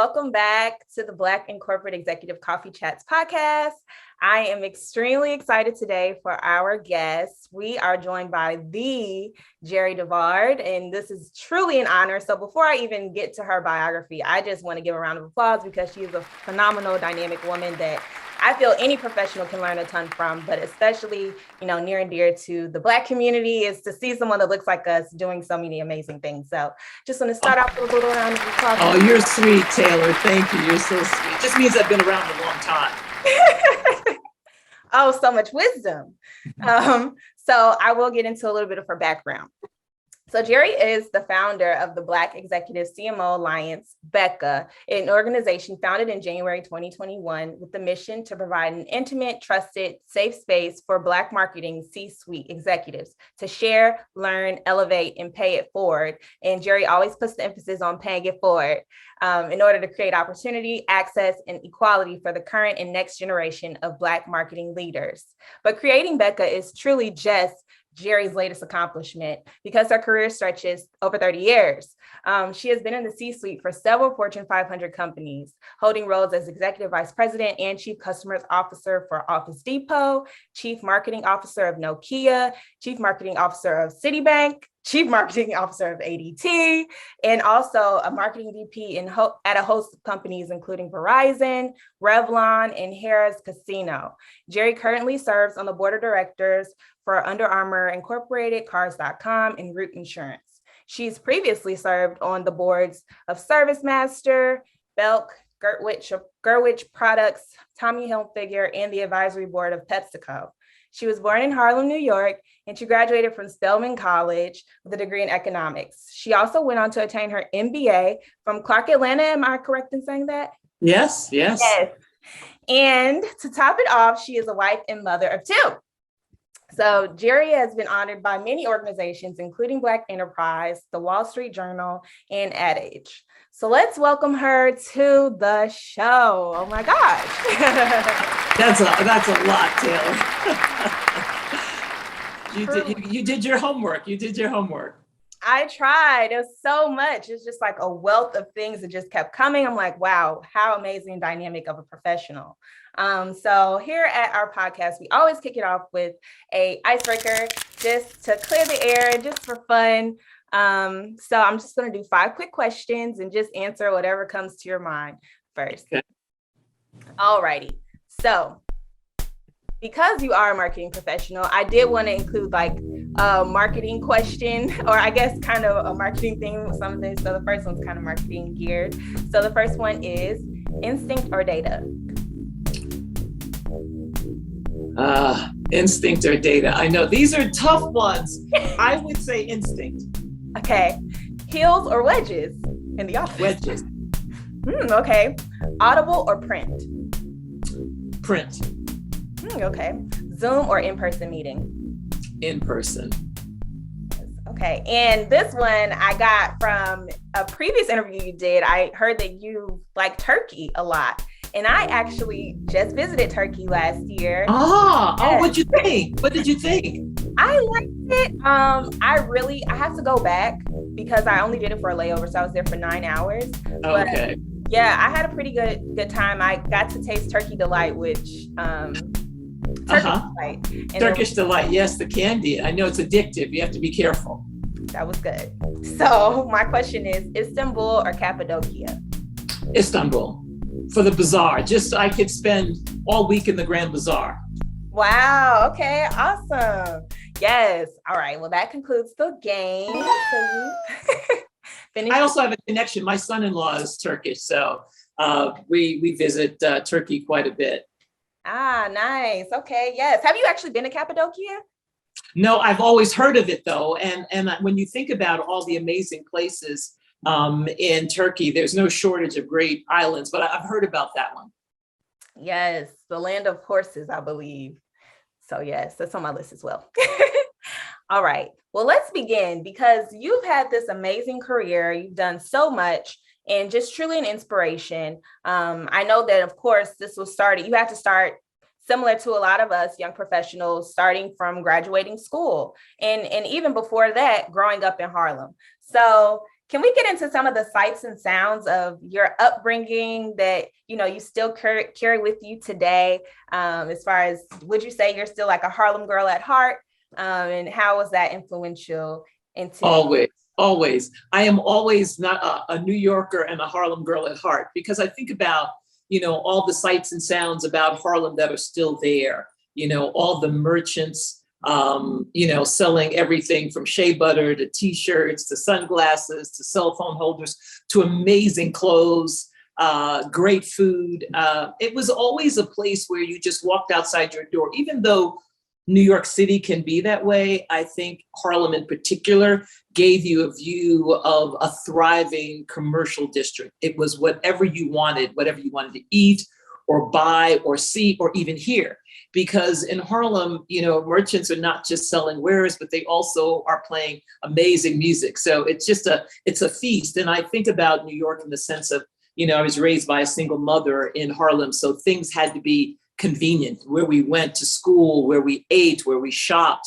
welcome back to the Black+Corporate Executive Coffee Chats podcast. I am extremely excited today for our guests. We are joined by the Jerri DeVard, and this is truly an honor. So before I even get to her biography, I just want to give a round of applause because she is a phenomenal, dynamic woman that I feel any professional can learn a ton from, but especially, near and dear to the Black community is to see someone that looks like us doing so many amazing things. So just want to start off with a little round of applause. Oh, you're sweet, Taylor. Thank you. You're so sweet. Just means I've been around a long time. Oh, so much wisdom. So I will get into a little bit of her background. So Jerri is the founder of the Black Executive CMO Alliance, BECA, an organization founded in January 2021 with the mission to provide an intimate, trusted, safe space for Black marketing C-suite executives to share, learn, elevate, and pay it forward. And Jerri always puts the emphasis on paying it forward in order to create opportunity, access, and equality for the current and next generation of Black marketing leaders. But creating BECA is truly just Jerri's latest accomplishment because her career stretches over 30 years. She has been in the C-suite for several Fortune 500 companies, holding roles as Executive Vice President and Chief Customer Officer for Office Depot, Chief Marketing Officer of Nokia, Chief Marketing Officer of Citibank, Chief Marketing Officer of ADT, and also a Marketing VP at a host of companies, including Verizon, Revlon, and Harrah's Casino. Jerri currently serves on the board of directors for Under Armour Incorporated, Cars.com, and Root Insurance. She's previously served on the boards of ServiceMaster, Belk, Gerwich Products, Tommy Hilfiger, and the advisory board of PepsiCo. She was born in Harlem, New York, and she graduated from Spelman College with a degree in economics. She also went on to attain her MBA from Clark Atlanta. Am I correct in saying that? Yes. And to top it off, she is a wife and mother of two. So Jerri has been honored by many organizations, including Black Enterprise, the Wall Street Journal, and Ad Age. So let's welcome her to the show. Oh my gosh. That's a lot, Taylor. You did your homework. I tried. It was so much. It's just like a wealth of things that just kept coming. I'm like, wow, how amazing and dynamic of a professional. So here at our podcast, we always kick it off with a icebreaker just to clear the air and just for fun. So I'm just going to do 5 quick questions and just answer whatever comes to your mind first. Okay. All righty. So because you are a marketing professional, I did want to include like a marketing question, or I guess kind of a marketing thing with some of this. So the first one's kind of marketing geared. So the first one is instinct or data? Instinct or data. I know these are tough ones. I would say instinct. Okay. Heels or wedges in the office? Wedges. Okay. Audible or print? Print. Okay. Zoom or in-person meeting? In person. Okay. And this one I got from a previous interview you did. I heard that you like turkey a lot. And I actually just visited Turkey last year. What'd you think? What did you think? I liked it. I have to go back because I only did it for a layover. So I was there for 9 hours. Okay. But yeah, I had a pretty good time. I got to taste Turkey Delight, which Delight. Turkish Delight. Yes, the candy. I know it's addictive. You have to be careful. That was good. So my question is Istanbul or Cappadocia? Istanbul. For the bazaar. Just so I could spend all week in the Grand Bazaar. Wow. Okay. Awesome. Yes. All right. Well, that concludes the game. I also have a connection. My son-in-law is Turkish, so we visit Turkey quite a bit. Nice. Okay. Yes. Have you actually been to Cappadocia? No, I've always heard of it though. And when you think about all the amazing places in Turkey, there's no shortage of great islands, but I've heard about that one. Yes. The land of horses, I believe. So yes, that's on my list as well. All right. Well, let's begin because you've had this amazing career. You've done so much and just truly an inspiration. I know that, of course, this was started. You had to start similar to a lot of us young professionals, starting from graduating school and even before that, growing up in Harlem. So Can we get into some of the sights and sounds of your upbringing that, you still carry with you today? As far as, would you say you're still like a Harlem girl at heart? And how was that influential into? Always. I am always not a New Yorker and a Harlem girl at heart, because I think about, all the sights and sounds about Harlem that are still there, all the merchants, selling everything from shea butter to t-shirts to sunglasses to cell phone holders to amazing clothes, great food. It was always a place where you just walked outside your door. Even though New York City can be that way, I think Harlem in particular gave you a view of a thriving commercial district. It was whatever you wanted to eat or buy or see or even hear. Because in Harlem, merchants are not just selling wares, but they also are playing amazing music. So it's a feast. And I think about New York in the sense of, I was raised by a single mother in Harlem. So things had to be convenient, where we went to school, where we ate, where we shopped.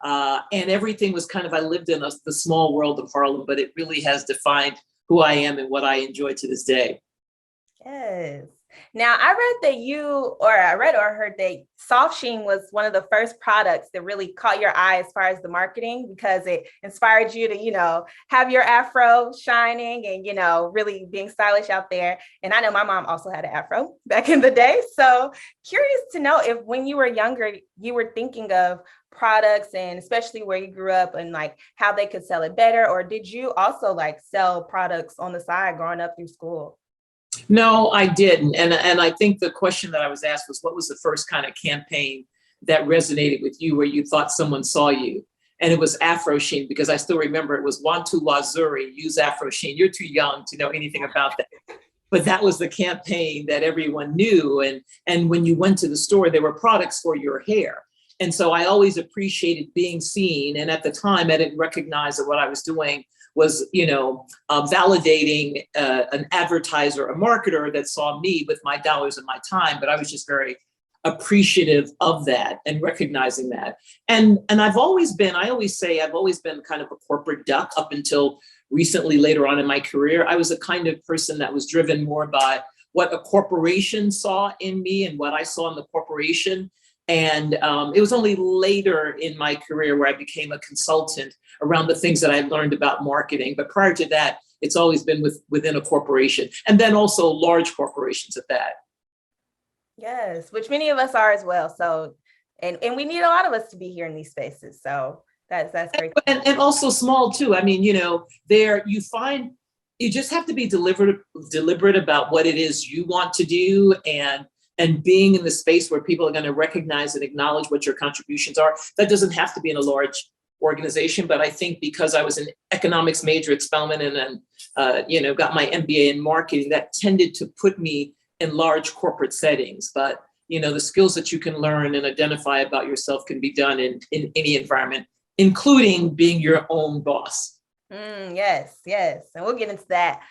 And everything was I lived in the small world of Harlem, but it really has defined who I am and what I enjoy to this day. Yes. Now, I read or heard that Soft Sheen was one of the first products that really caught your eye as far as the marketing, because it inspired you to, have your afro shining and, really being stylish out there. And I know my mom also had an afro back in the day. So curious to know if when you were younger, you were thinking of products, and especially where you grew up, and like how they could sell it better, or did you also like sell products on the side growing up through school? No, I didn't. And I think the question that I was asked was, what was the first kind of campaign that resonated with you where you thought someone saw you? And it was Afro Sheen, because I still remember it was Wantu Wazuri, use Afro Sheen. You're too young to know anything about that. But that was the campaign that everyone knew. And when you went to the store, there were products for your hair. And so I always appreciated being seen. And at the time, I didn't recognize that what I was doing was, validating an advertiser, a marketer that saw me with my dollars and my time. But I was just very appreciative of that and recognizing that. And I always been kind of a corporate duck up until recently, later on in my career. I was a kind of person that was driven more by what a corporation saw in me and what I saw in the corporation. And it was only later in my career where I became a consultant around the things that I learned about marketing. But prior to that, it's always been within a corporation, and then also large corporations at that. Yes, which many of us are as well. So, and we need a lot of us to be here in these spaces. So that's great. And also small too. I mean, there you find you just have to be deliberate about what it is you want to do, and being in the space where people are going to recognize and acknowledge what your contributions are. That doesn't have to be in a large organization, but I think because I was an economics major at Spelman and then, got my MBA in marketing, that tended to put me in large corporate settings. But, the skills that you can learn and identify about yourself can be done in any environment, including being your own boss. Yes. And we'll get into that.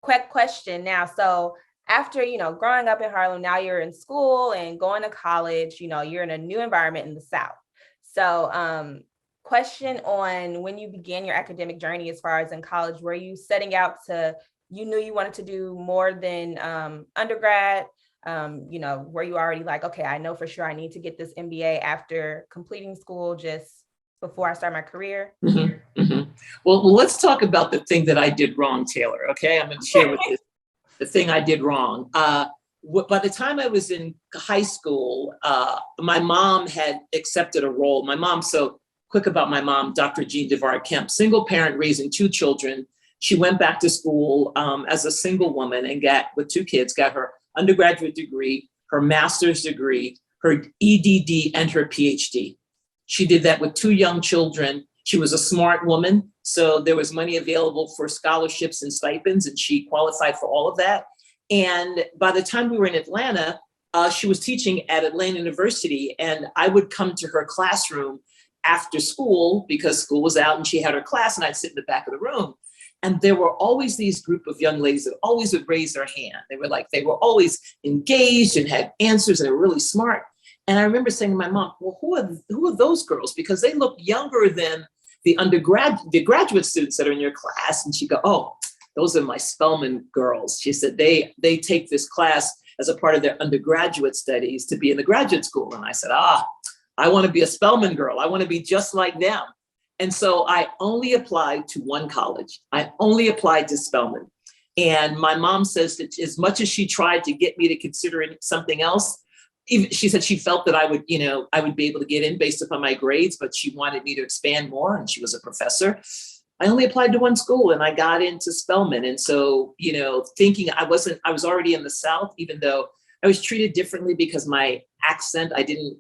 Quick question now. So after, growing up in Harlem, now you're in school and going to college, you're in a new environment in the South. So question on when you began your academic journey as far as in college, were you setting out you knew you wanted to do more than undergrad? Were you already like, okay, I know for sure I need to get this MBA after completing school just before I start my career? Mm-hmm, mm-hmm. Well, let's talk about the thing that I did wrong, Taylor. Okay, I'm going to share with you the thing I did wrong. By the time I was in high school, my mom had accepted a role. My mom, so quick about my mom, Dr. Jerri DeVard Kemp, single parent raising 2 children. She went back to school as a single woman and with 2 kids, got her undergraduate degree, her master's degree, her EDD, and her PhD. She did that with 2 young children. She was a smart woman, so there was money available for scholarships and stipends, and she qualified for all of that. And by the time we were in Atlanta, she was teaching at Atlanta University, and I would come to her classroom after school because school was out and she had her class, and I'd sit in the back of the room. And there were always these group of young ladies that always would raise their hand. They were always engaged and had answers, and they were really smart. And I remember saying to my mom, well, who are those girls? Because they look younger than the graduate students that are in your class. And she'd go, oh, those are my Spelman girls. She said, they take this class as a part of their undergraduate studies to be in the graduate school. And I said, I want to be a Spelman girl. I want to be just like them. And so I only applied to one college. I only applied to Spelman. And my mom says that as much as she tried to get me to consider something else, even, she said she felt that I would be able to get in based upon my grades, but she wanted me to expand more. And she was a professor. I only applied to one school and I got into Spelman. And so, thinking I was already in the South, even though I was treated differently because my accent, I didn't,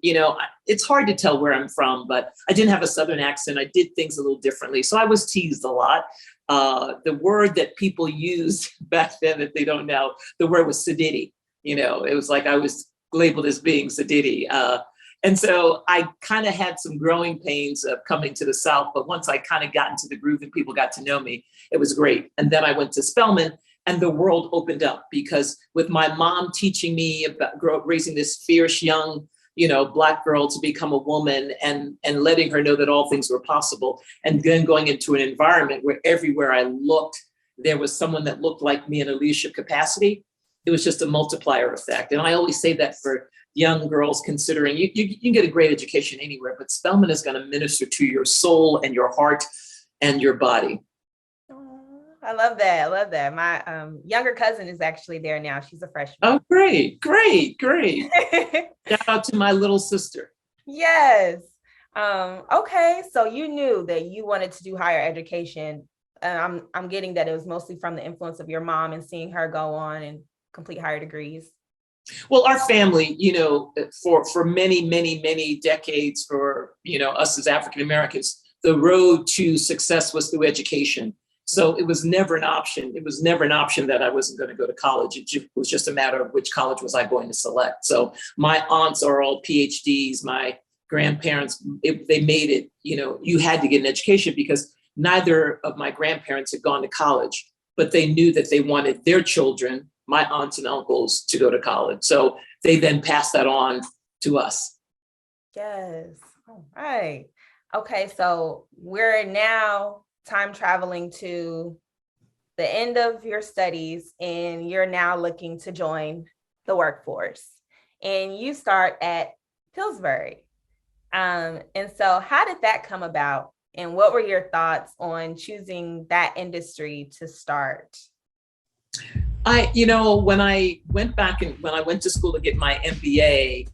it's hard to tell where I'm from, but I didn't have a Southern accent. I did things a little differently. So I was teased a lot. The word that people used back then that they don't know, the word was sedity. It was like I was labeled as being sedity. And so I kind of had some growing pains of coming to the South. But once I kind of got into the groove and people got to know me, it was great. And then I went to Spelman. And the world opened up because with my mom teaching me about raising this fierce young, Black girl to become a woman and letting her know that all things were possible. And then going into an environment where everywhere I looked, there was someone that looked like me in a leadership capacity. It was just a multiplier effect. And I always say that for young girls, considering you can get a great education anywhere, but Spelman is going to minister to your soul and your heart and your body. I love that. I love that. My younger cousin is actually there now. She's a freshman. Oh, great. Shout out to my little sister. Yes. Okay. So you knew that you wanted to do higher education. I'm getting that it was mostly from the influence of your mom and seeing her go on and complete higher degrees. Well, our family, for many, many, many decades, for, us as African Americans, the road to success was through education. So it was never an option. It was never an option that I wasn't going to go to college. It was just a matter of which college was I going to select. So my aunts are all PhDs. My grandparents, they made it, you had to get an education because neither of my grandparents had gone to college, but they knew that they wanted their children, my aunts and uncles, to go to college. So they then passed that on to us. Yes. All right. Okay. So we're now time traveling to the end of your studies and you're now looking to join the workforce and you start at Pillsbury. And so how did that come about and what were your thoughts on choosing that industry to start? When I went back and when I went to school to get my MBA,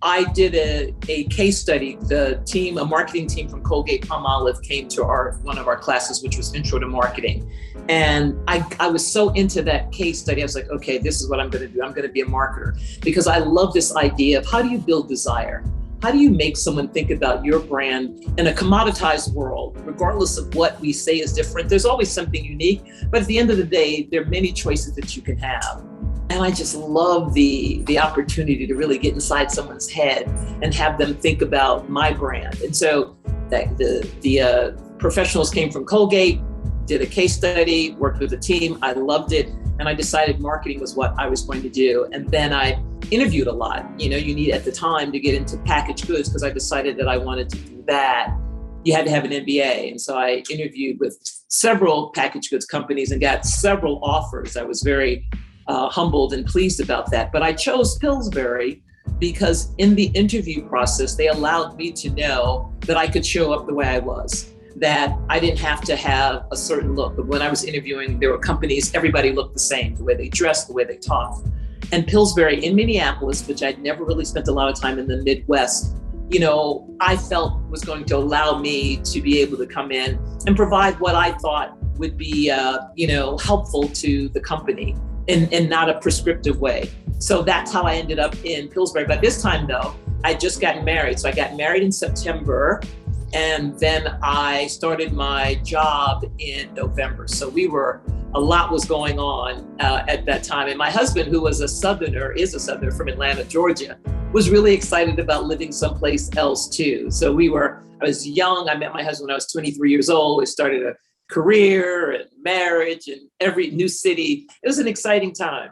I did a case study. A marketing team from Colgate-Palmolive came to one of our classes, which was Intro to Marketing. And I was so into that case study. I was like, okay, this is what I'm going to do. I'm going to be a marketer because I love this idea of how do you build desire? How do you make someone think about your brand in a commoditized world, regardless of what we say is different? There's always something unique, but at the end of the day, there are many choices that you can have. And I just love the opportunity to really get inside someone's head and have them think about my brand. And so the professionals came from Colgate, did a case study, worked with the team. I loved it. And I decided marketing was what I was going to do. And then I interviewed a lot. You need at the time to get into packaged goods because I decided that I wanted to do that. You had to have an MBA. And so I interviewed with several packaged goods companies and got several offers. I was very humbled and pleased about that. But I chose Pillsbury because in the interview process, they allowed me to know that I could show up the way I was, that I didn't have to have a certain look. But when I was interviewing, there were companies, everybody looked the same, the way they dressed, the way they talked. And Pillsbury in Minneapolis, which I'd never really spent a lot of time in the Midwest, I felt was going to allow me to be able to come in and provide what I thought would be, helpful to the company in not a prescriptive way. So that's how I ended up in Pillsbury. But this time though, I just got married. So I got married in September and then I started my job in November. So a lot was going on at that time. And my husband, who is a Southerner from Atlanta, Georgia, was really excited about living someplace else too. So I was young. I met my husband when I was 23 years old. We started a career and marriage and every new city. It was an exciting time.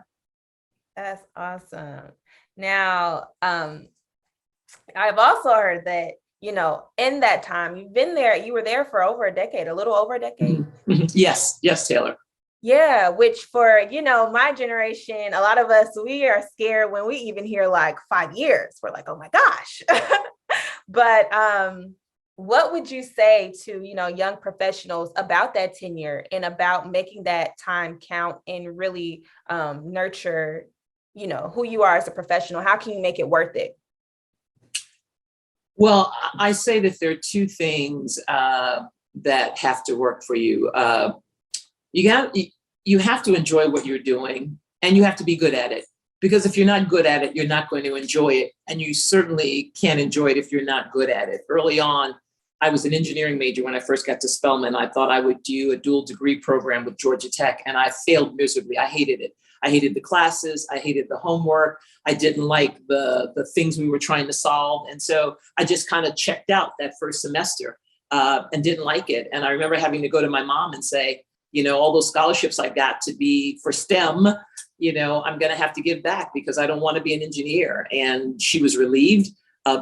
That's awesome. Now, I've also heard that in that time, you were there for over a decade, a little over a decade. Mm-hmm. Yes, Taylor. Yeah, which for, my generation, a lot of us, we are scared when we even hear like 5 years. We're like, oh my gosh. But what would you say to, young professionals about that tenure and about making that time count and really nurture, who you are as a professional? How can you make it worth it? Well, I say that there are two things that have to work for you. You have to enjoy what you're doing, and you have to be good at it. Because if you're not good at it, you're not going to enjoy it. And you certainly can't enjoy it if you're not good at it. Early on, I was an engineering major when I first got to Spelman. I thought I would do a dual degree program with Georgia Tech, and I failed miserably. I hated it. I hated the classes. I hated the homework. I didn't like the things we were trying to solve. And so I just kind of checked out that first semester and didn't like it. And I remember having to go to my mom and say, all those scholarships I got to be for STEM, I'm going to have to give back because I don't want to be an engineer. And she was relieved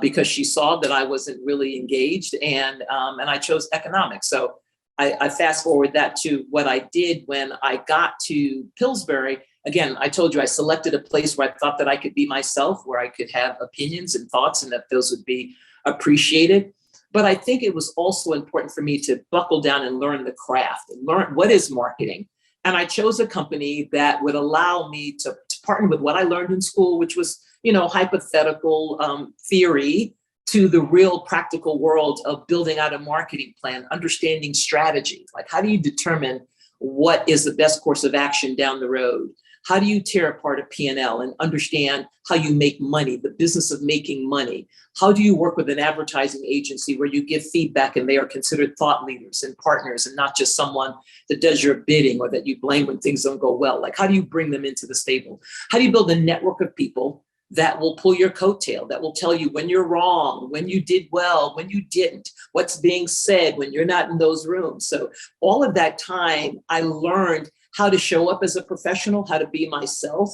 because she saw that I wasn't really engaged, and I chose economics. So I fast forward that to what I did when I got to Pillsbury. Again, I told you I selected a place where I thought that I could be myself, where I could have opinions and thoughts, and that those would be appreciated. But I think it was also important for me to buckle down and learn the craft and learn what is marketing. And I chose a company that would allow me to partner with what I learned in school, which was, hypothetical theory, to the real practical world of building out a marketing plan, understanding strategy. Like, how do you determine what is the best course of action down the road? How do you tear apart a P&L and understand how you make money, the business of making money? How do you work with an advertising agency where you give feedback and they are considered thought leaders and partners and not just someone that does your bidding or that you blame when things don't go well? Like, how do you bring them into the stable? How do you build a network of people that will pull your coattail, that will tell you when you're wrong, when you did well, when you didn't, what's being said when you're not in those rooms? So all of that time, I learned how to show up as a professional, how to be myself,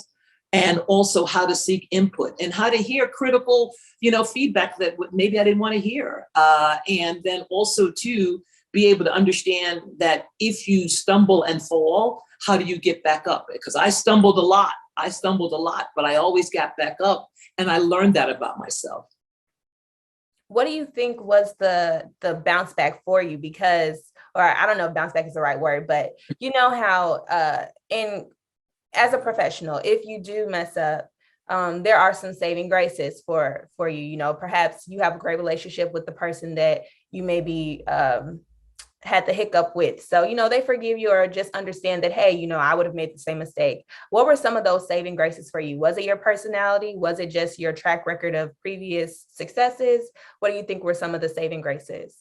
and also how to seek input and how to hear critical, feedback that maybe I didn't want to hear. And then also to be able to understand that if you stumble and fall, how do you get back up? Because I stumbled a lot, but I always got back up, and I learned that about myself. What do you think was the bounce back for you? Because, or I don't know if bounce back is the right word, but you know how as a professional, if you do mess up, there are some saving graces for you. Perhaps you have a great relationship with the person that you maybe had the hiccup with. So, they forgive you or just understand that, hey, I would have made the same mistake. What were some of those saving graces for you? Was it your personality? Was it just your track record of previous successes? What do you think were some of the saving graces?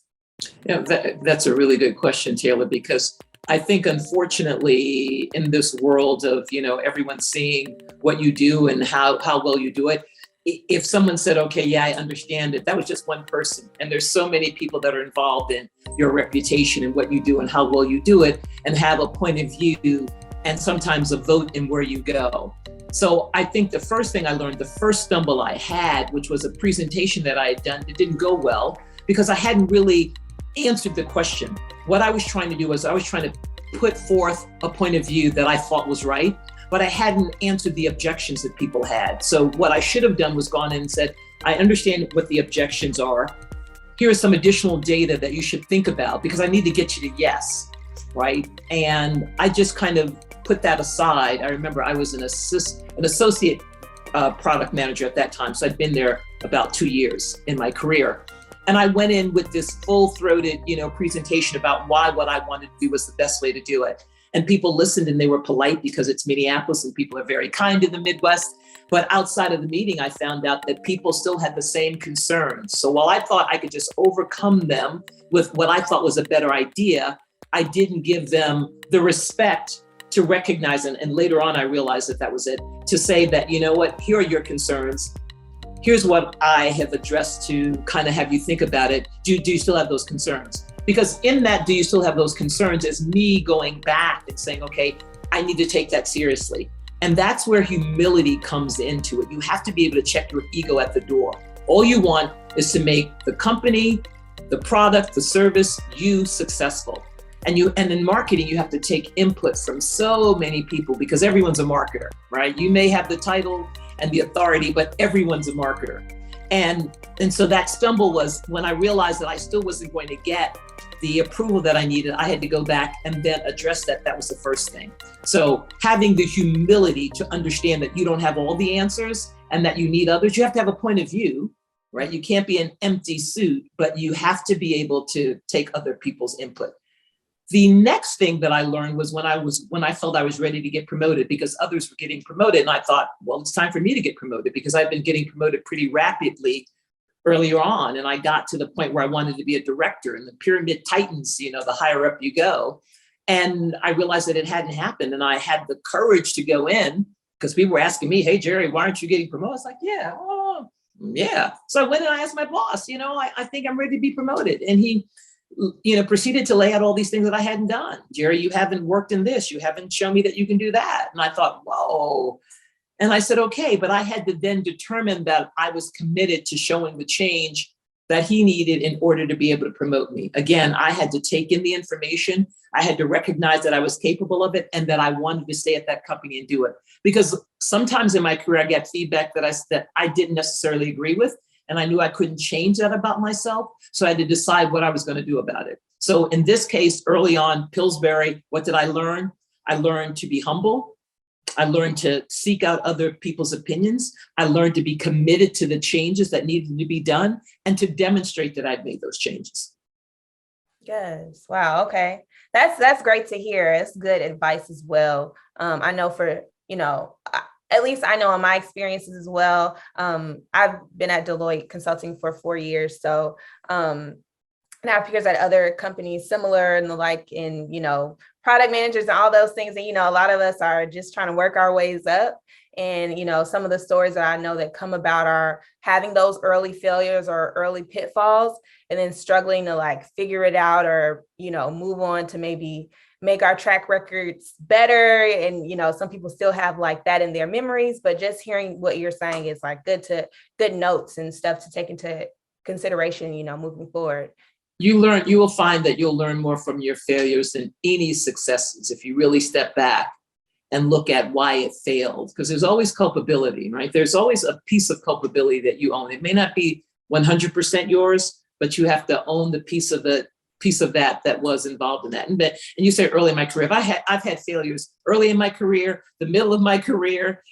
Yeah, that's a really good question, Taylor, because I think, unfortunately, in this world of, everyone seeing what you do and how well you do it, if someone said, okay, yeah, I understand it, that was just one person. And there's so many people that are involved in your reputation and what you do and how well you do it, and have a point of view and sometimes a vote in where you go. So I think the first thing I learned, the first stumble I had, which was a presentation that I had done, it didn't go well because I hadn't really answered the question. What I was trying to do was I was trying to put forth a point of view that I thought was right, but I hadn't answered the objections that people had. So what I should have done was gone in and said, I understand what the objections are. Here is some additional data that you should think about because I need to get you to yes, right? And I just kind of put that aside. I remember I was an associate product manager at that time. So I'd been there about 2 years in my career. And I went in with this full-throated, presentation about why what I wanted to do was the best way to do it. And people listened and they were polite because it's Minneapolis and people are very kind in the Midwest. But outside of the meeting, I found out that people still had the same concerns. So while I thought I could just overcome them with what I thought was a better idea, I didn't give them the respect to recognize it. And later on, I realized that was it, to say that, here are your concerns. Here's what I have addressed to kind of have you think about it. Do you still have those concerns? Because in that, do you still have those concerns, is me going back and saying, okay, I need to take that seriously. And that's where humility comes into it. You have to be able to check your ego at the door. All you want is to make the company, the product, the service, you successful. And in marketing, you have to take input from so many people because everyone's a marketer, right? You may have the title and the authority, but everyone's a marketer. And so that stumble was when I realized that I still wasn't going to get the approval that I needed. I had to go back and then address that. That was the first thing. So having the humility to understand that you don't have all the answers and that you need others, you have to have a point of view, right? You can't be an empty suit, but you have to be able to take other people's input. The next thing that I learned was when I felt I was ready to get promoted because others were getting promoted. And I thought, well, it's time for me to get promoted because I've been getting promoted pretty rapidly earlier on. And I got to the point where I wanted to be a director and the pyramid tightens, the higher up you go. And I realized that it hadn't happened. And I had the courage to go in because people were asking me, hey, Jerri, why aren't you getting promoted? I was like, yeah. So I went and I asked my boss, I think I'm ready to be promoted. And he proceeded to lay out all these things that I hadn't done. Jerri, you haven't worked in this. You haven't shown me that you can do that. And I thought, whoa. And I said, okay, but I had to then determine that I was committed to showing the change that he needed in order to be able to promote me. Again, I had to take in the information. I had to recognize that I was capable of it and that I wanted to stay at that company and do it. Because sometimes in my career, I get feedback that I didn't necessarily agree with. And I knew I couldn't change that about myself. So I had to decide what I was going to do about it. So in this case, early on, Pillsbury, what did I learn? I learned to be humble. I learned to seek out other people's opinions. I learned to be committed to the changes that needed to be done and to demonstrate that I'd made those changes. Yes. Wow. Okay. That's great to hear. It's good advice as well. I know at least I know in my experiences as well. I've been at Deloitte Consulting for 4 years. So and I have peers at other companies similar and the like in, product managers and all those things. And, a lot of us are just trying to work our ways up. And, some of the stories that I know that come about are having those early failures or early pitfalls and then struggling to figure it out or, move on to maybe make our track records better. And, some people still have that in their memories, but just hearing what you're saying is good notes and stuff to take into consideration, moving forward. You will find that you'll learn more from your failures than any successes if you really step back and look at why it failed, because there's always culpability, right? There's always a piece of culpability that you own. It may not be 100% yours, but you have to own the piece of that was involved in that. And you say early in my career, I've had failures early in my career, the middle of my career,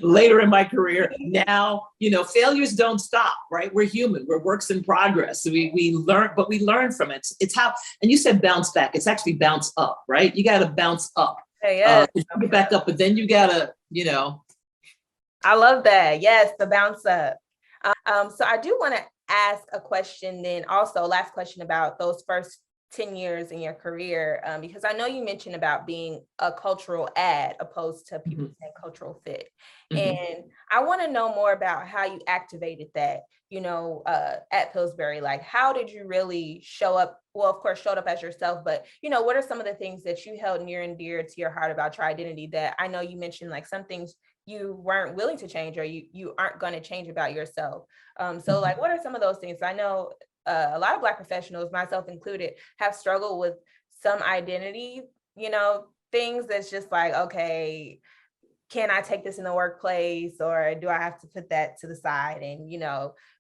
later in my career. Now, failures don't stop, right? We're human. We're works in progress. So we learn, but we learn from it. It's how, and you said bounce back. It's actually bounce up, right? You got to bounce up. Yeah. Get back up, but then you got to, I love that. Yes, the bounce up. So I do want to ask a question then also last question about those first 10 years in your career, because I know you mentioned about being a cultural add opposed to people saying cultural fit. And I want to know more about how you activated that, at Pillsbury. How did you really show up? Well, of course, showed up as yourself, but, what are some of the things that you held near and dear to your heart about your identity that I know you mentioned, some things you weren't willing to change or you aren't going to change about yourself. So what are some of those things? I know a lot of Black professionals, myself included, have struggled with some identity, things that's just okay, can I take this in the workplace or do I have to put that to the side? And,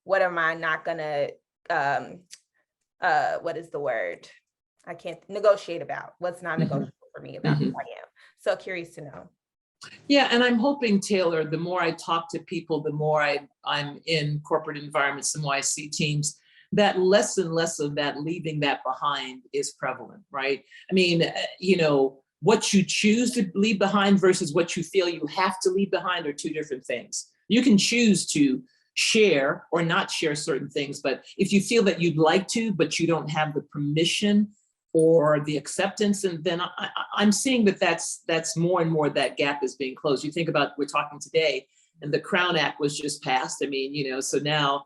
what am I not going to, what is the word? I can't negotiate about. What's not negotiable for me about who I am. So curious to know. Yeah, and I'm hoping, Taylor, the more I talk to people, the more I'm in corporate environments, the more I see teams, that less and less of that leaving that behind is prevalent, right? I mean, what you choose to leave behind versus what you feel you have to leave behind are two different things. You can choose to share or not share certain things, but if you feel that you'd like to, but you don't have the permission or the acceptance, and then I'm seeing that's more and more that gap is being closed. You think about, we're talking today, and the Crown Act was just passed. I mean, so now,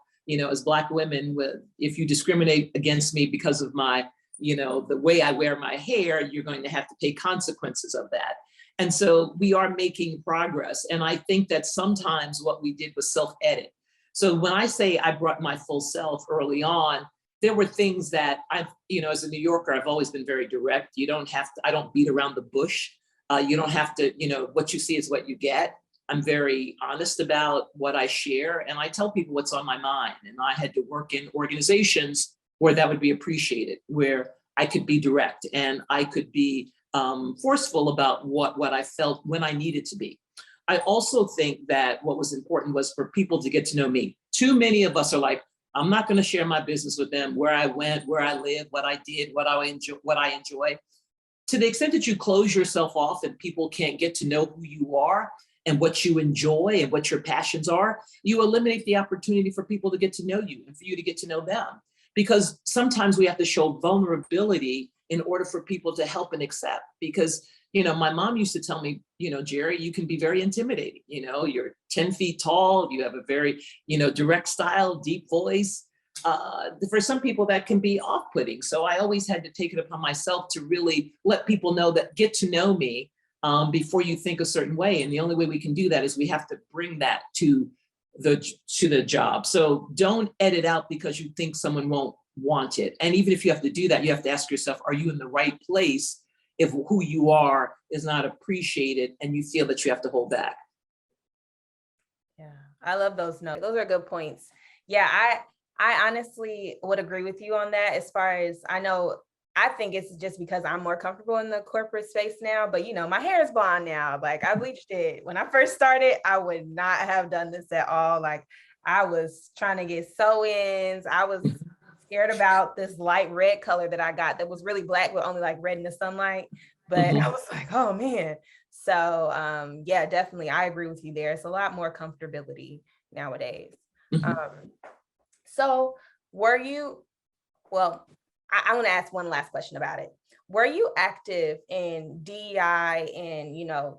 as Black women, if you discriminate against me because of my, the way I wear my hair, you're going to have to pay consequences of that. And so we are making progress. And I think that sometimes what we did was self-edit. So when I say I brought my full self early on, there were things that as a New Yorker, I've always been very direct. You don't have to, I don't beat around the bush. You don't have to, what you see is what you get. I'm very honest about what I share, and I tell people what's on my mind. And I had to work in organizations where that would be appreciated, where I could be direct and I could be forceful about what I felt when I needed to be. I also think that what was important was for people to get to know me. Too many of us are like, I'm not going to share my business with them, where I went, where I live, what I did, what I enjoy. To the extent that you close yourself off and people can't get to know who you are and what you enjoy and what your passions are, you eliminate the opportunity for people to get to know you and for you to get to know them. Because sometimes we have to show vulnerability in order for people to help and accept. Because, my mom used to tell me, Jerri, you can be very intimidating. You're 10 feet tall, you have a very, direct style, deep voice. For some people that can be off-putting. So I always had to take it upon myself to really let people know that get to know me before you think a certain way. And the only way we can do that is we have to bring that to the job. So don't edit out because you think someone won't want it. And even if you have to do that, you have to ask yourself, are you in the right place if who you are is not appreciated and you feel that you have to hold back? Yeah, I love those notes. Those are good points. Yeah, I honestly would agree with you on that. As far as I think it's just because I'm more comfortable in the corporate space now, but my hair is blonde now. Like, I bleached it. When I first started, I would not have done this at all. Like, I was trying to get sew-ins. I was scared about this light red color that I got that was really black, but only like red in the sunlight. But I was like, oh man. So yeah, definitely. I agree with you there. It's a lot more comfortability nowadays. So were you, I want to ask one last question about it. Were you active in DEI and,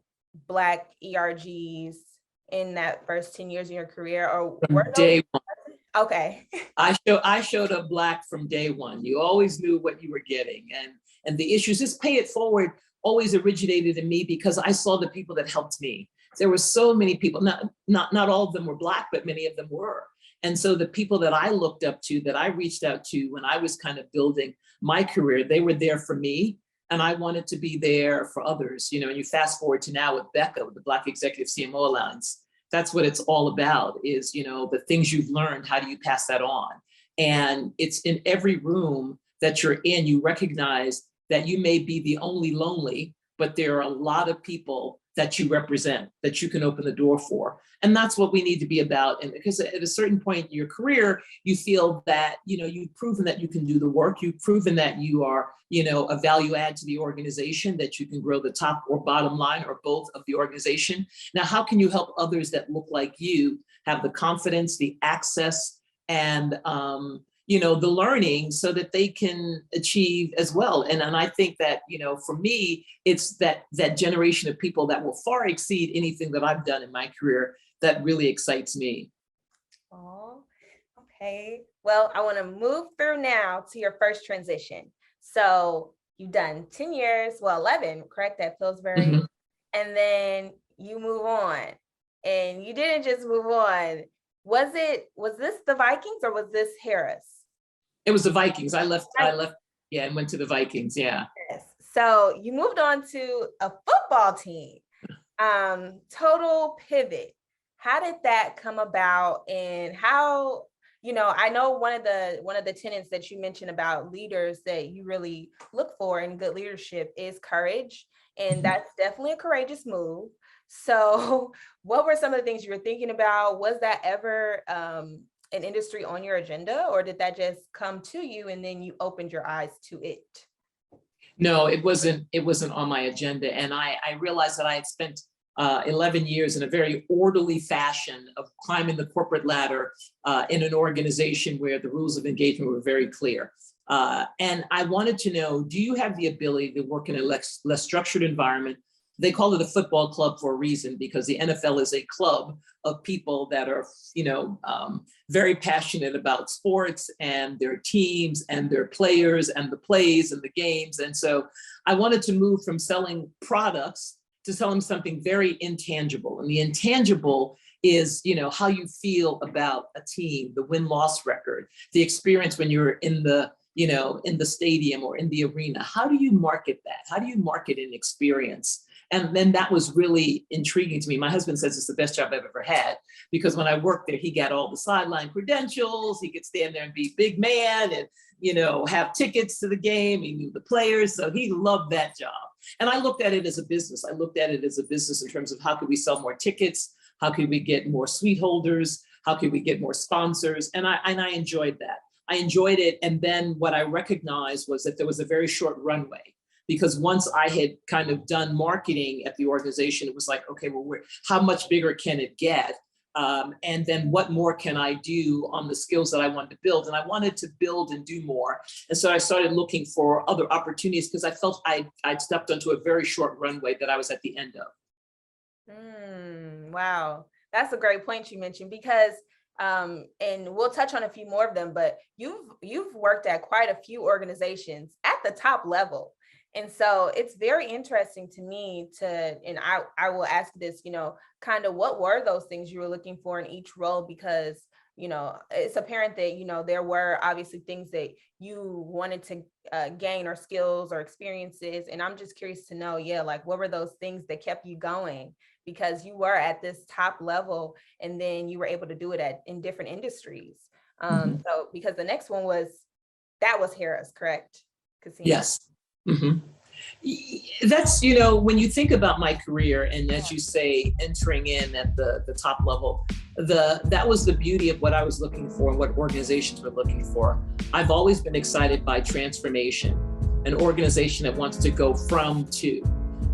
Black ERGs in that first 10 years of your career, or were Day one. Okay. I showed up Black from day one. You always knew what you were getting. And the issues, just pay it forward, always originated in me because I saw the people that helped me. There were so many people, not all of them were Black, but many of them were. And so the people that I looked up to, that I reached out to when I was kind of building my career, they were there for me. And I wanted to be there for others. And you fast forward to now with BECA, with the Black Executive CMO Alliance. That's what it's all about is, the things you've learned, how do you pass that on? And it's in every room that you're in, you recognize that you may be the only lonely, but there are a lot of people that you represent, that you can open the door for. And that's what we need to be about. And because at a certain point in your career, you feel that, you've proven that you can do the work. You've proven that you are, a value add to the organization, that you can grow the top or bottom line or both of the organization. Now, how can you help others that look like you have the confidence, the access, and the learning so that they can achieve as well. And I think that, for me, it's that generation of people that will far exceed anything that I've done in my career that really excites me. Oh, okay. Well, I want to move through now to your first transition. So you've done 10 years, 11, correct, at Pillsbury. And then you move on. And you didn't just move on. Was this the Vikings or was this Harris? It was the Vikings. I left, yeah, and went to the Vikings, yeah. Yes. So you moved on to a football team. Total pivot. How did that come about, and how, I know one of the tenets that you mentioned about leaders that you really look for in good leadership is courage, and that's definitely a courageous move. So what were some of the things you were thinking about? Was that ever an industry on your agenda, or did that just come to you and then you opened your eyes to it? No, it wasn't on my agenda. And I realized that I had spent 11 years in a very orderly fashion of climbing the corporate ladder in an organization where the rules of engagement were very clear. And I wanted to know, do you have the ability to work in a less structured environment? They call it a football club for a reason, because the NFL is a club of people that are, very passionate about sports and their teams and their players and the plays and the games. And so I wanted to move from selling products to selling something very intangible. And the intangible is, how you feel about a team, the win-loss record, the experience when you're in the, in the stadium or in the arena. How do you market that? How do you market an experience? And then that was really intriguing to me. My husband says it's the best job I've ever had, because when I worked there, he got all the sideline credentials. He could stand there and be big man and, have tickets to the game. He knew the players. So he loved that job. And I looked at it as a business. I looked at it as a business in terms of how could we sell more tickets? How could we get more suite holders? How could we get more sponsors? And I enjoyed that. I enjoyed it. And then what I recognized was that there was a very short runway, because once I had kind of done marketing at the organization, it was like, okay, well, how much bigger can it get? And then what more can I do on the skills that I wanted to build? And I wanted to build and do more. And so I started looking for other opportunities, because I felt I'd stepped onto a very short runway that I was at the end of. Wow, that's a great point you mentioned, because and we'll touch on a few more of them, but you've worked at quite a few organizations at the top level. And so it's very interesting to me and I will ask this, kind of what were those things you were looking for in each role? Because, it's apparent that, there were obviously things that you wanted to gain, or skills or experiences. And I'm just curious to know, like, what were those things that kept you going? Because you were at this top level, and then you were able to do it in different industries. So because the next one was Harris, correct? Casino. Yes. That's, when you think about my career, and as you say, entering in at the top level, that was the beauty of what I was looking for and what organizations were looking for. I've always been excited by transformation, an organization that wants to go from to.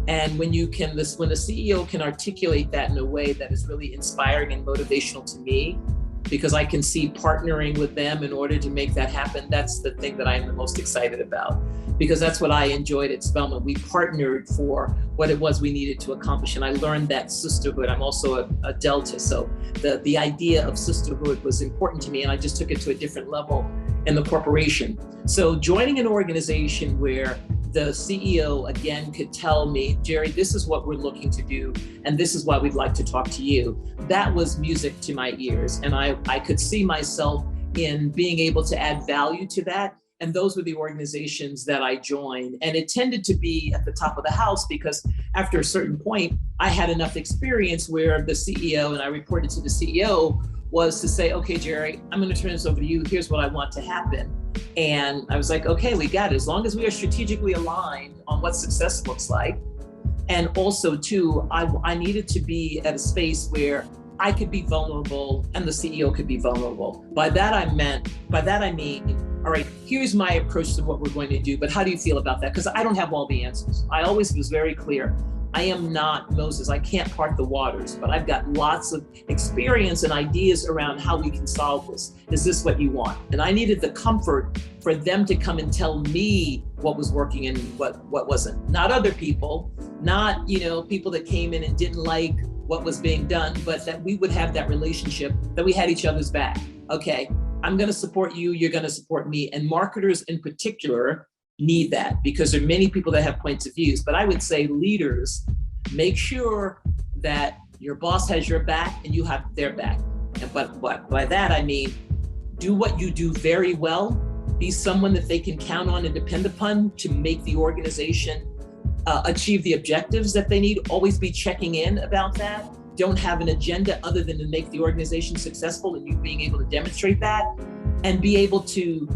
And when the CEO can articulate that in a way that is really inspiring and motivational to me, because I can see partnering with them in order to make that happen, that's the thing that I am the most excited about, because that's what I enjoyed at Spelman. We partnered for what it was we needed to accomplish, and I learned that sisterhood. I'm also a Delta, so the idea of sisterhood was important to me, and I just took it to a different level in the corporation. So joining an organization where the CEO, again, could tell me, Jerri, this is what we're looking to do, and this is why we'd like to talk to you, that was music to my ears. And I could see myself in being able to add value to that. And those were the organizations that I joined. And it tended to be at the top of the house, because after a certain point, I had enough experience where the CEO, and I reported to the CEO, was to say, okay, Jerri, I'm going to turn this over to you. Here's what I want to happen. And I was like, okay, we got it. As long as we are strategically aligned on what success looks like. And also too, I needed to be at a space where I could be vulnerable and the CEO could be vulnerable. By that I mean, all right, here's my approach to what we're going to do, but how do you feel about that? Because I don't have all the answers. I always was very clear. I am not Moses. I can't part the waters, but I've got lots of experience and ideas around how we can solve this. Is this what you want? And I needed the comfort for them to come and tell me what was working and what wasn't. Not other people, not people that came in and didn't like what was being done, but that we would have that relationship, that we had each other's back. Okay, I'm going to support you, you're going to support me. And marketers in particular need that, because there are many people that have points of views. But I would say leaders, make sure that your boss has your back and you have their back. But by that, I mean, do what you do very well, be someone that they can count on and depend upon to make the organization achieve the objectives that they need. Always be checking in about that. Don't have an agenda other than to make the organization successful, and you being able to demonstrate that and be able to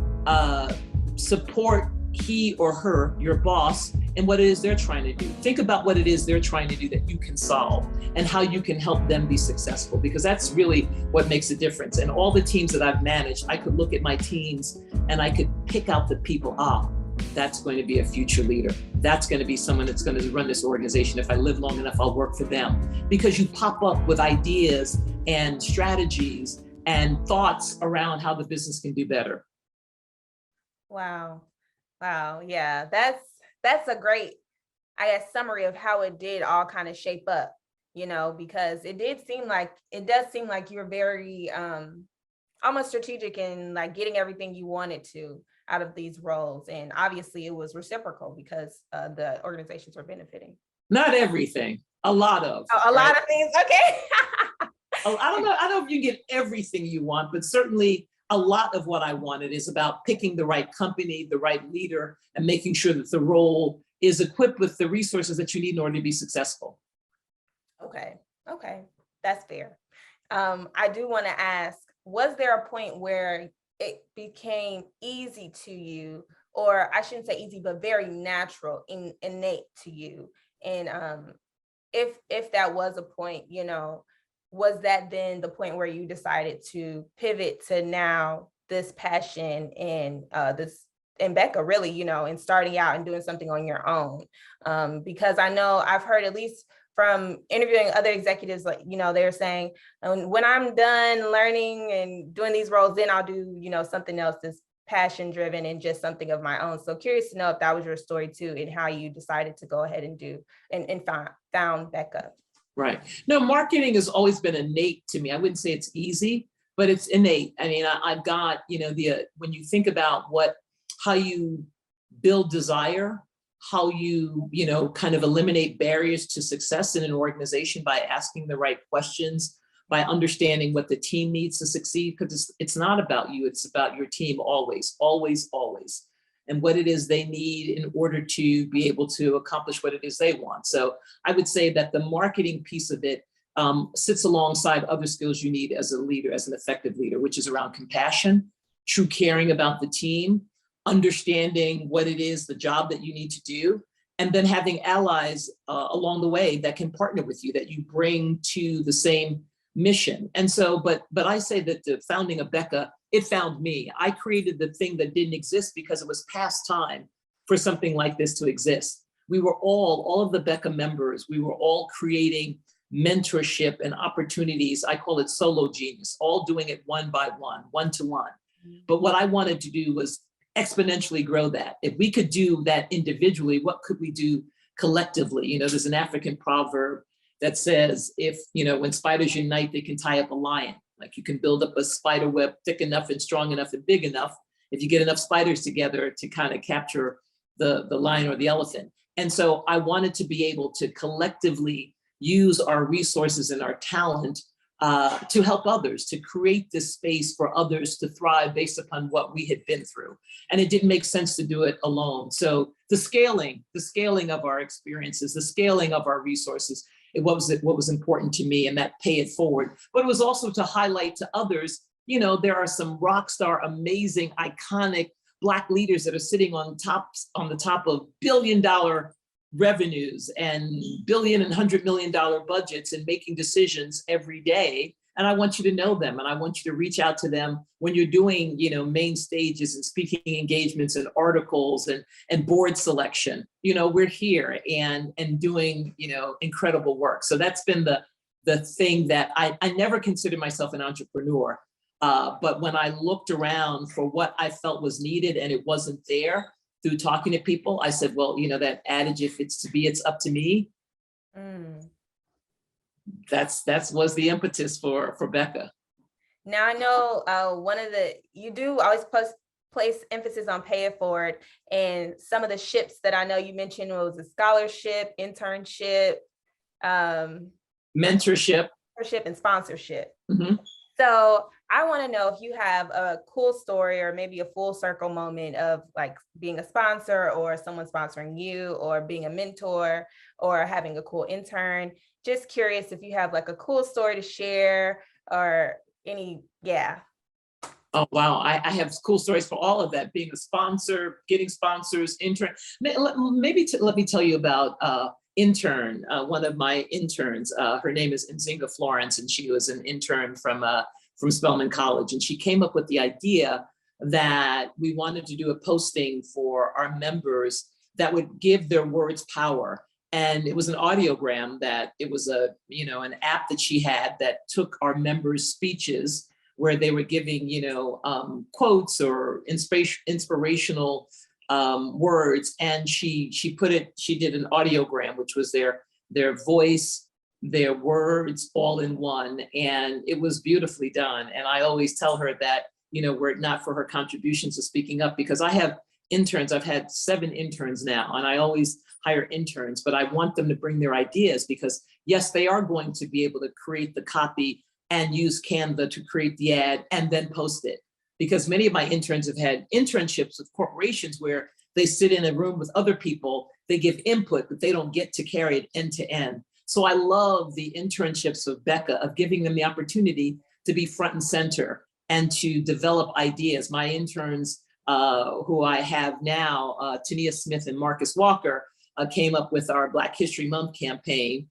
support he or her, your boss, and what it is they're trying to do. Think about what it is they're trying to do that you can solve, and how you can help them be successful, because that's really what makes a difference. And all the teams that I've managed, I could look at my teams and I could pick out the people, that's going to be a future leader. That's going to be someone that's going to run this organization. If I live long enough, I'll work for them. Because you pop up with ideas and strategies and thoughts around how the business can do better. Wow. Yeah, that's a great, summary of how it did all kind of shape up, because it does seem like you're very almost strategic in like getting everything you wanted to out of these roles. And obviously it was reciprocal, because the organizations were benefiting. Not everything, a lot of. A lot of things, okay. I don't know if you get everything you want, but certainly a lot of what I wanted is about picking the right company, the right leader, and making sure that the role is equipped with the resources that you need in order to be successful. Okay, that's fair. I do want to ask, was there a point where it became easy to you, or I shouldn't say easy, but very natural, innate to you? And if that was a point, was that then the point where you decided to pivot to now this passion and this and BECA really, and starting out and doing something on your own? Because I know I've heard, at least from interviewing other executives, like, they're saying, when I'm done learning and doing these roles, then I'll do, something else that's passion driven and just something of my own. So curious to know if that was your story too, and how you decided to go ahead and do and found BECA. Right. No, marketing has always been innate to me. I wouldn't say it's easy, but it's innate. I mean, I've got, when you think about how you build desire, how you, kind of eliminate barriers to success in an organization by asking the right questions, by understanding what the team needs to succeed, because it's not about you, it's about your team always, always, always, and what it is they need in order to be able to accomplish what it is they want. So I would say that the marketing piece of it sits alongside other skills you need as a leader, as an effective leader, which is around compassion, true caring about the team, understanding what it is, the job that you need to do, and then having allies along the way that can partner with you, that you bring to the same mission. And so, but I say that the founding of BECA, it found me. I created the thing that didn't exist because it was past time for something like this to exist. We were all of the BECA members, we were all creating mentorship and opportunities. I call it solo genius, all doing it one by one, one-to-one. But what I wanted to do was exponentially grow that. If we could do that individually, what could we do collectively? There's an African proverb that says, when spiders unite, they can tie up a lion. Like, you can build up a spider web thick enough and strong enough and big enough if you get enough spiders together to kind of capture the lion or the elephant. And so I wanted to be able to collectively use our resources and our talent to help others, to create this space for others to thrive based upon what we had been through. And it didn't make sense to do it alone. So the scaling of our experiences, the scaling of our resources, what was important to me, and that pay it forward. But it was also to highlight to others, there are some rock star, amazing, iconic Black leaders that are sitting on the top of billion-dollar revenues and billion and $100 million budgets and making decisions every day. And I want you to know them, and I want you to reach out to them when you're doing, main stages and speaking engagements and articles and board selection. We're here and doing, incredible work. So that's been the thing that I never considered myself an entrepreneur. But when I looked around for what I felt was needed and it wasn't there, through talking to people, I said, well, that adage, if it's to be, it's up to me. That's was the impetus for BECA. Now I know you do always place emphasis on pay it forward, and some of the ships that I know you mentioned was a scholarship, internship, mentorship, and sponsorship. Mm-hmm. So I want to know if you have a cool story or maybe a full circle moment of like being a sponsor or someone sponsoring you, or being a mentor, or having a cool intern. Just curious if you have like a cool story to share or any, yeah. Oh, wow. I have cool stories for all of that. Being a sponsor, getting sponsors, intern. Let me tell you about intern, one of my interns. Her name is Nzinga Florence, and she was an intern from Spelman College. And she came up with the idea that we wanted to do a posting for our members that would give their words power. And it was an audiogram that it was an app that she had that took our members' speeches where they were giving, quotes or inspirational words. And she did an audiogram, which was their voice, their words all in one. And it was beautifully done. And I always tell her that, were it not for her contributions to speaking up, because I have interns, I've had 7 interns now, and I always hire interns, but I want them to bring their ideas, because yes, they are going to be able to create the copy and use Canva to create the ad and then post it. Because many of my interns have had internships with corporations where they sit in a room with other people, they give input, but they don't get to carry it end to end. So I love the internships of BECA, of giving them the opportunity to be front and center and to develop ideas. My interns, who I have now, Tania Smith and Marcus Walker, came up with our Black History Month campaign,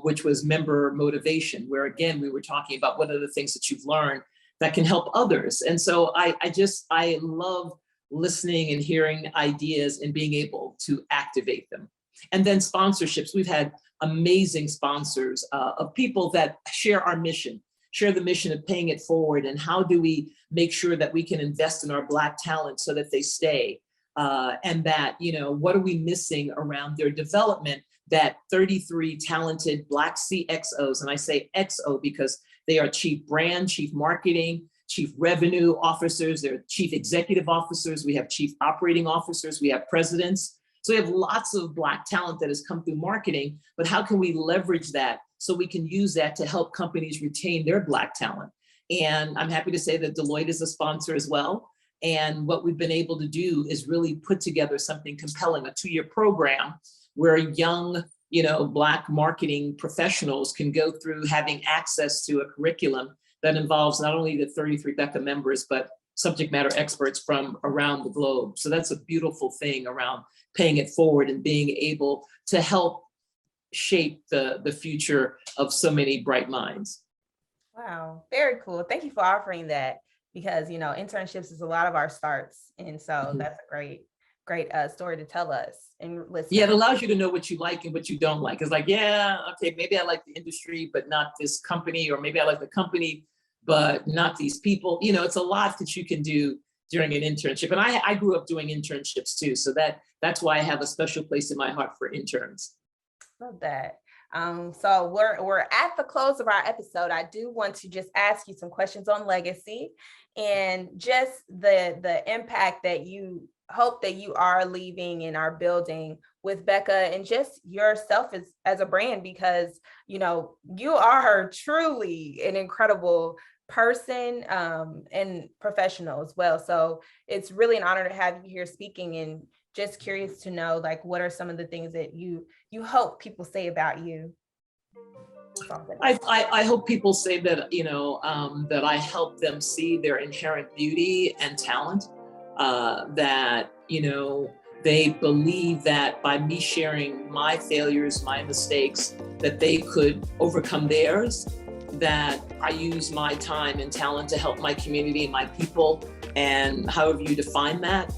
which was member motivation, where again, we were talking about what are the things that you've learned that can help others. And so I love listening and hearing ideas and being able to activate them. And then sponsorships. We've had amazing sponsors of people that share our mission, share the mission of paying it forward. And how do we make sure that we can invest in our Black talent so that they stay? And that, what are we missing around their development that 33 talented Black CXOs, and I say XO because they are chief brand, chief marketing, chief revenue officers, they're chief executive officers, we have chief operating officers, we have presidents. So we have lots of Black talent that has come through marketing, but how can we leverage that so we can use that to help companies retain their Black talent? And I'm happy to say that Deloitte is a sponsor as well. And what we've been able to do is really put together something compelling, a 2-year program where young, Black marketing professionals can go through having access to a curriculum that involves not only the 33 BECA members, but subject matter experts from around the globe. So that's a beautiful thing around paying it forward and being able to help shape the future of so many bright minds. Wow, very cool. Thank you for offering that, because, internships is a lot of our starts. And so that's a great story to tell us and listen. Yeah, it allows you to know what you like and what you don't like. It's like, yeah, okay, maybe I like the industry, but not this company, or maybe I like the company, but not these people. It's a lot that you can do during an internship. And I grew up doing internships too. So that's why I have a special place in my heart for interns. Love that. So we're at the close of our episode. I do want to just ask you some questions on legacy and just the impact that you hope that you are leaving and are building with BECA, and just yourself as a brand, because, you are truly an incredible person and professional as well. So it's really an honor to have you here speaking, and just curious to know, what are some of the things that you hope people say about you? I hope people say that, that I help them see their inherent beauty and talent, that, they believe that by me sharing my failures, my mistakes, that they could overcome theirs, that I use my time and talent to help my community and my people, and however you define that,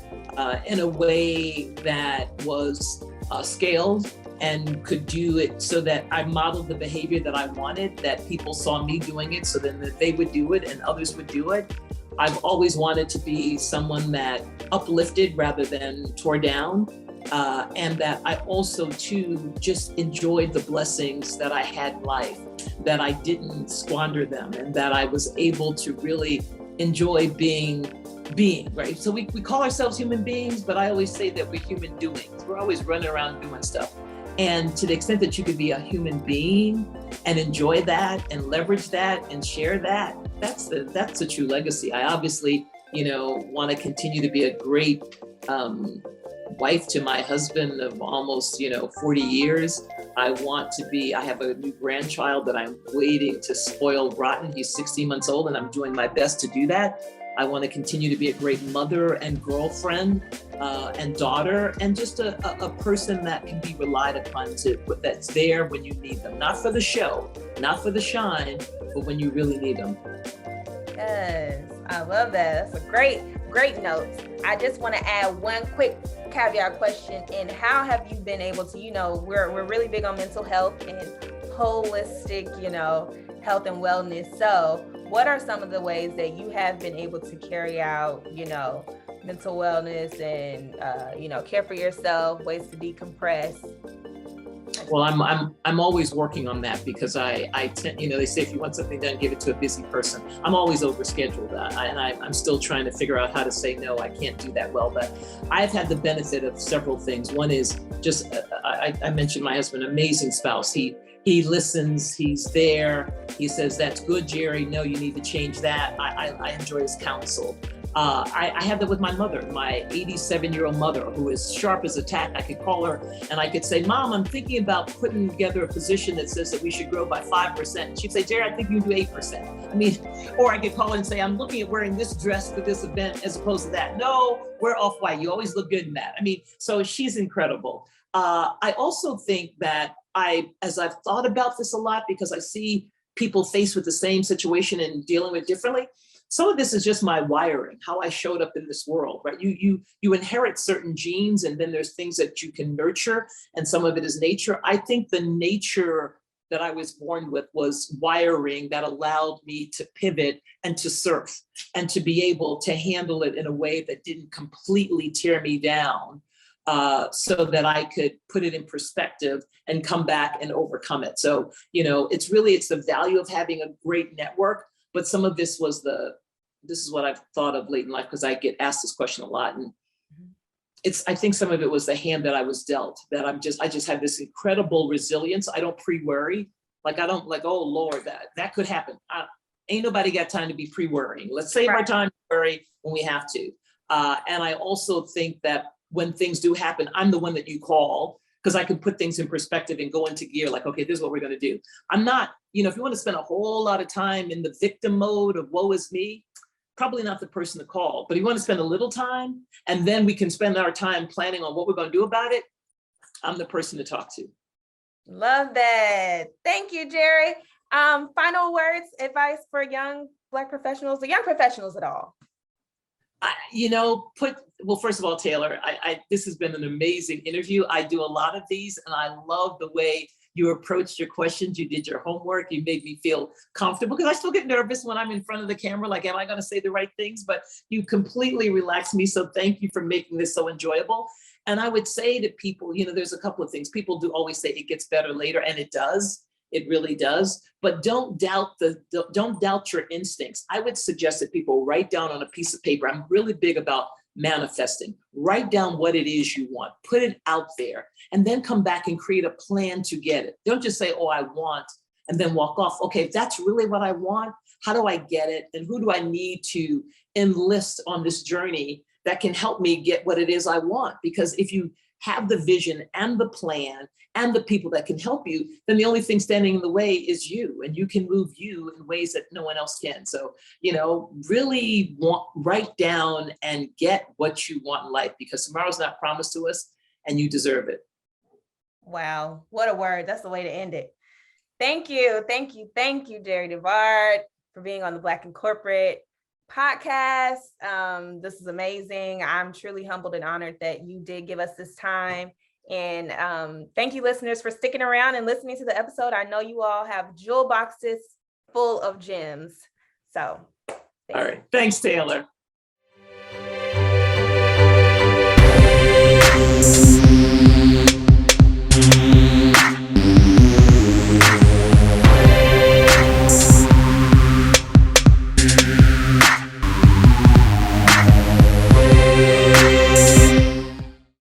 in a way that was scaled and could do it so that I modeled the behavior that I wanted, that people saw me doing it, so then that they would do it and others would do it. I've always wanted to be someone that uplifted rather than tore down, and that I also too just enjoyed the blessings that I had in life, that I didn't squander them, and that I was able to really enjoy being, right? So we call ourselves human beings, but I always say that we're human doings. We're always running around doing stuff. And to the extent that you could be a human being and enjoy that and leverage that and share that, that's the true legacy. I obviously, want to continue to be a great wife to my husband of almost, 40 years. I have a new grandchild that I'm waiting to spoil rotten. He's 16 months old, and I'm doing my best to do that. I want to continue to be a great mother and girlfriend and daughter, and just a person that can be relied upon, that's there when you need them. Not for the show, not for the shine, but when you really need them. Yes, I love that. That's a great note. I just want to add one quick caveat question. And how have you been able to, we're really big on mental health and holistic, health and wellness. So what are some of the ways that you have been able to carry out, mental wellness and, care for yourself, ways to decompress? Well, I'm always working on that, because I tend, they say if you want something done, give it to a busy person. I'm always overscheduled, and I'm still trying to figure out how to say no. I can't do that well, but I've had the benefit of several things. One is just I mentioned my husband, amazing spouse. He He listens, he's there. He says, that's good, Jerri. No, you need to change that. I enjoy his counsel. I have that with my mother, my 87-year-old mother, who is sharp as a tack. I could call her and I could say, Mom, I'm thinking about putting together a position that says that we should grow by 5%. And she'd say, Jerri, I think you do 8%. I mean, or I could call her and say, I'm looking at wearing this dress for this event as opposed to that. No, we're off-white. You always look good in that. I mean, so she's incredible. I also think that as I've thought about this a lot, because I see people faced with the same situation and dealing with it differently, some of this is just my wiring, how I showed up in this world, right? You inherit certain genes, and then there's things that you can nurture, and some of it is nature. I think the nature that I was born with was wiring that allowed me to pivot and to surf and to be able to handle it in a way that didn't completely tear me down, so that I could put it in perspective and come back and overcome it. So, it's the value of having a great network. But some of this this is what I've thought of late in life, because I get asked this question a lot. And I think some of it was the hand that I was dealt, that I just have this incredible resilience. I don't pre-worry. I don't oh Lord, that could happen. Ain't nobody got time to be pre-worrying. Let's save our time to worry when we have to. And I also think that when things do happen, I'm the one that you call, because I can put things in perspective and go into gear like, okay, this is what we're going to do. I'm not, if you want to spend a whole lot of time in the victim mode of woe is me, probably not the person to call. But if you want to spend a little time, and then we can spend our time planning on what we're going to do about it, I'm the person to talk to. Love that. Thank you, Jerri. Final words, advice for young Black professionals, the young professionals at all. Well, first of all, Taylor, this has been an amazing interview. I do a lot of these, and I love the way you approached your questions. You did your homework. You made me feel comfortable, because I still get nervous when I'm in front of the camera. Like, am I going to say the right things? But you completely relaxed me. So thank you for making this so enjoyable. And I would say to people, there's a couple of things. People do always say it gets better later, and it does. It really does. But don't doubt your instincts. I would suggest that people write down on a piece of paper. I'm really big about manifesting. Write down what it is you want, put it out there, and then come back and create a plan to get it. Don't just say, oh, I want, and then walk off. Okay, if that's really what I want, how do I get it? And who do I need to enlist on this journey that can help me get what it is I want? Because if you have the vision and the plan and the people that can help you, then the only thing standing in the way is you, and you can move you in ways that no one else can. So, really write down and get what you want in life, because tomorrow's not promised to us, and you deserve it. Wow, what a word. That's the way to end it. Thank you, Jerri DeVard, for being on the Black+Corporate podcast. This is amazing. I'm truly humbled and honored that you did give us this time. And thank you, listeners, for sticking around and listening to the episode. I know you all have jewel boxes full of gems. So all right. Thanks, Taylor.